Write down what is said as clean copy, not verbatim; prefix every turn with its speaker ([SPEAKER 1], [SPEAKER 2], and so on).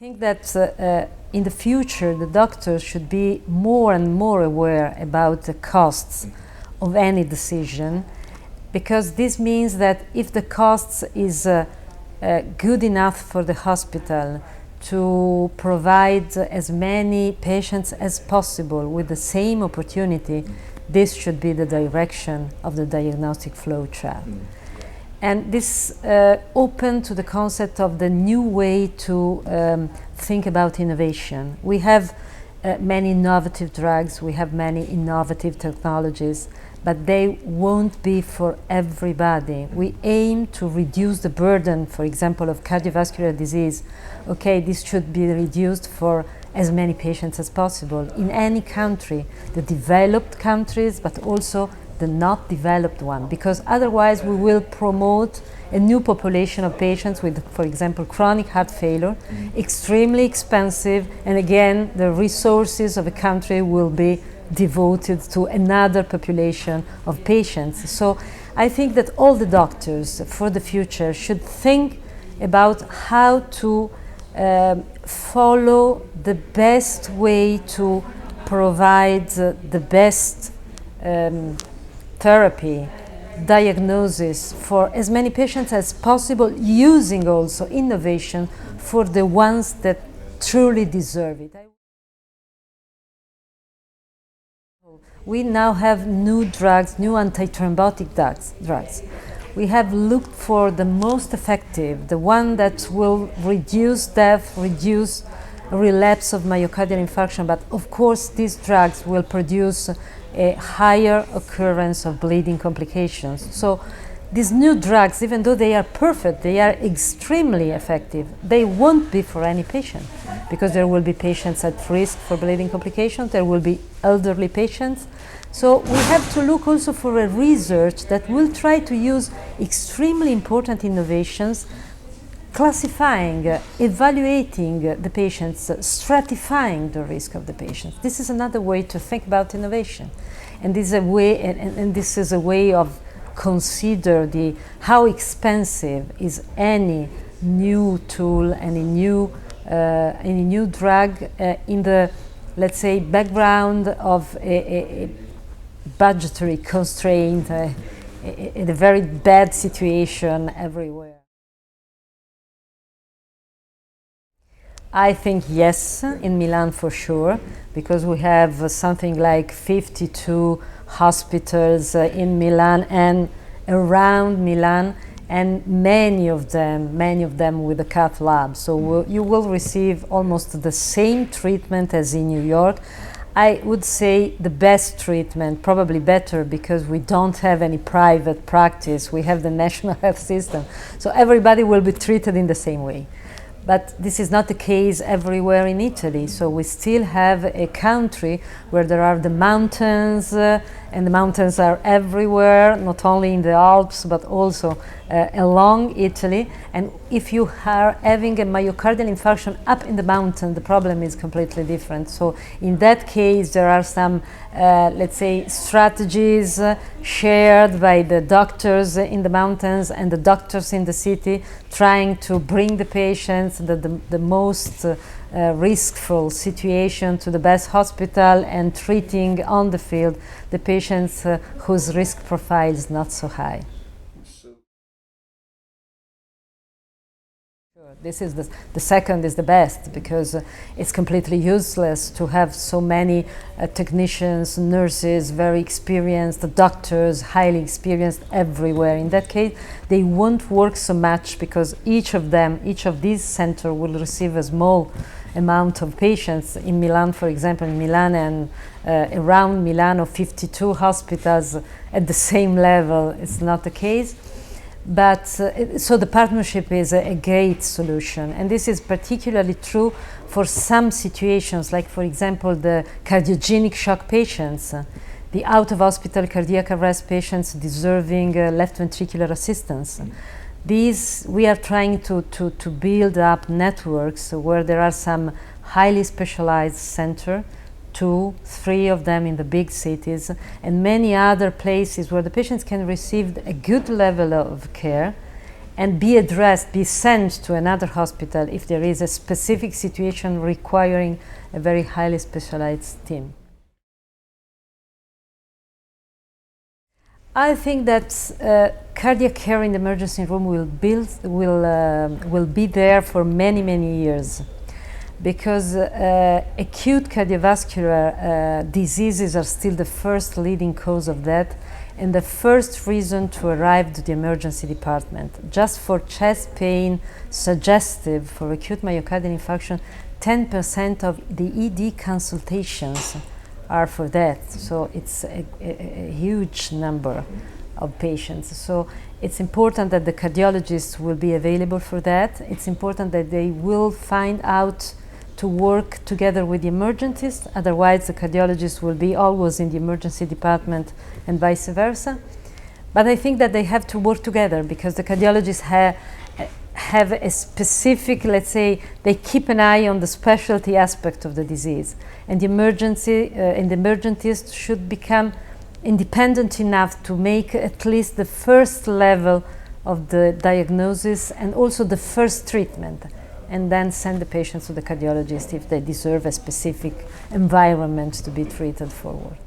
[SPEAKER 1] think that in the future the doctors should be more and more aware about the costs of any decision, because this means that if the costs is good enough for the hospital to provide as many patients as possible with the same opportunity, this should be the direction of the diagnostic flow chart. And this open to the concept of the new way to think about innovation. We have many innovative drugs, we have many innovative technologies, but they won't be for everybody. We aim to reduce the burden, for example, of cardiovascular disease. Okay, this should be reduced for as many patients as possible in any country, the developed countries, but also the not developed one, because otherwise we will promote a new population of patients with, for example, chronic heart failure, extremely expensive, and again, the resources of a country will be devoted to another population of patients. So I think that all the doctors for the future should think about how to follow the best way to provide the best therapy, diagnosis for as many patients as possible, using also innovation for the ones that truly deserve it. We now have new drugs, new antithrombotic drugs. We have looked for the most effective, the one that will reduce death, reduce relapse of myocardial infarction, but of course these drugs will produce a higher occurrence of bleeding complications. So these new drugs, even though they are perfect, they are extremely effective, they won't be for any patient, because there will be patients at risk for bleeding complications, there will be elderly patients. So we have to look also for a research that will try to use extremely important innovations, classifying, evaluating the patients, stratifying the risk of the patients. This is another way to think about innovation, and this is a way, and this is a way of consider how expensive is any new tool, any new drug in the, let's say, background of a budgetary constraint, in a very bad situation everywhere. I think yes, in Milan for sure, because we have something like 52 hospitals in Milan and around Milan, and many of them with a cath lab. So you will receive almost the same treatment as in New York. I would say the best treatment, probably better, because we don't have any private practice. We have the national health system. So everybody will be treated in the same way. But this is not the case everywhere in Italy. So we still have a country where there are the mountains, and the mountains are everywhere, not only in the Alps, but also along Italy. And if you are having a myocardial infarction up in the mountain, the problem is completely different. So in that case, there are some, let's say, strategies shared by the doctors in the mountains and the doctors in the city, trying to bring the patients the most riskful situation to the best hospital, and treating on the field the patients whose risk profile is not so high. This is the second is the best, because it's completely useless to have so many technicians, nurses, very experienced, doctors, highly experienced everywhere. In that case, they won't work so much, because each of these centers will receive a small amount of patients. In Milan, for example, in Milan and around Milan, of 52 hospitals at the same level, it's not the case. But so the partnership is a great solution, and this is particularly true for some situations, like for example the cardiogenic shock patients, the out-of-hospital cardiac arrest patients deserving left ventricular assistance. These, we are trying to build up networks where there are some highly specialized centers, 2, 3 of them in the big cities, and many other places where the patients can receive a good level of care, and be addressed, be sent to another hospital if there is a specific situation requiring a very highly specialized team. I think that cardiac care in the emergency room will be there for many, many years, because acute cardiovascular diseases are still the first leading cause of death and the first reason to arrive to the emergency department. Just for chest pain suggestive for acute myocardial infarction, 10% of the ED consultations are for that. So it's a huge number of patients. So it's important that the cardiologists will be available for that. It's important that they will find out to work together with the emergentist, otherwise the cardiologist will be always in the emergency department and vice versa. But I think that they have to work together, because the cardiologists have a specific, let's say, they keep an eye on the specialty aspect of the disease, and the emergentist should become independent enough to make at least the first level of the diagnosis and also the first treatment, and then send the patients to the cardiologist if they deserve a specific environment to be treated forward.